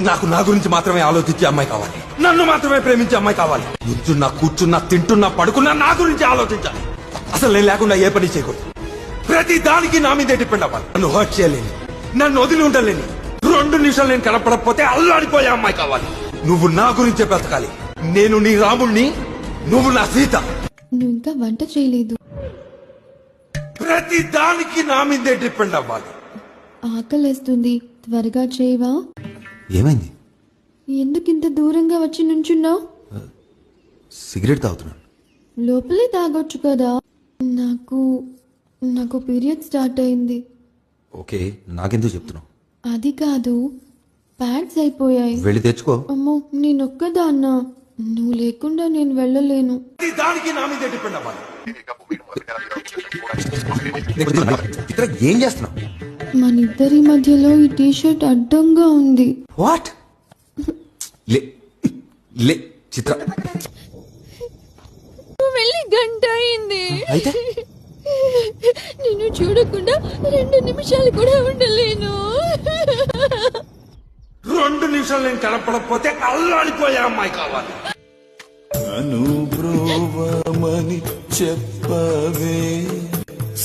నాకు నా గురించి మాత్రమే ఆలోచించే అమ్మాయి కావాలి, నన్ను మాత్రమే ప్రేమించే అమ్మాయి కావాలి. కూర్చున్నా కూర్చున్నా తింటున్నా పడుకున్నా నా గురించి ఆలోచించాలి. అసలు నేను లేకుండా ఏ పని చేయకూడదు. ప్రతి దానికి నా మీదే డిపెండ్ అవ్వాలి. నన్ను హర్ట్ చేయలేని, నన్ను వదిలి ఉండలేని, 2 నిమిషాలు నేను కనపడకపోతే అల్లాడిపోయే అమ్మాయి కావాలి. నువ్వు నా గురించే బ్రతకాలి. నేను నీ రాముణ్ణి, నువ్వు నా సీత. నువ్వు ఇంకా వంట చేయలేదు. ప్రతి దానికి నా మీదే డిపెండ్ అవ్వాలి. ఆకలేస్తుంది, త్వరగా చేయవా? ఏమైంది? ఎందుకింత దూరంగా వచ్చి నుంచున్నావు? సిగరెట్ తాగుతున్నాను. లోపలే తాగొచ్చు కదా. నాకు పీరియడ్ స్టార్ట్ అయింది. ఓకే, నాకెందుకు చెప్తున్నావు? అది కాదు, ప్యాడ్స్ అయిపోయాయి. వెళ్ళి తెచ్చుకో. అమ్మో, నేనొక్కదాన్నా, నువ్వు లేకుండా నేను వెళ్ళలేను. ప్రతి దానికి నా మీదే డిపెండ్ అవ్వాలి. ఏం చేస్తున్నావు? మన ఇద్దరి మధ్యలో ఈ టీషర్ట్ అడ్డంగా ఉంది. వాట్? లే లే చిత్ర, నువ్వు వెళ్ళి గంట అయింది. అయితే నిన్ను చూడకుండా 2 నిమిషాలు కూడా ఉండలేను. 2 నిమిషాలు నేను కనపడకపోతే అల్లాడిపోయే అమ్మాయి కావాలి. అనుబ్రోవమని చెప్పవే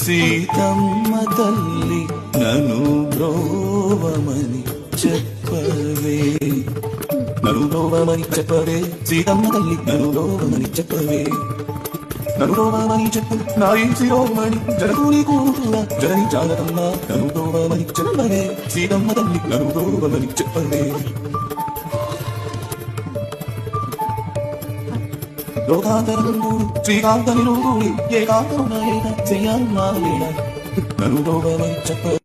సీతమ్మ తల్లి, నను బ్రోవమని చెప్పవే, నను బ్రోవమని చెప్పవే సీతమ్మ తల్లి, నను బ్రోవమని చెప్పవే, నను బ్రోవమని చెప్పు నారీ శిరోమణి జనకుని కూతుర జనని జానకమ్మ, నను బ్రోవమని చెప్పవే సీతమ్మ తల్లి, నను బ్రోవమని చెప్పవే. లోకాంతరంగుడు శ్రీకాంతని నూగుడి ఏకాంతమున ఏక చెయ్యాలి నను బ్రోవమని చెప్పవే.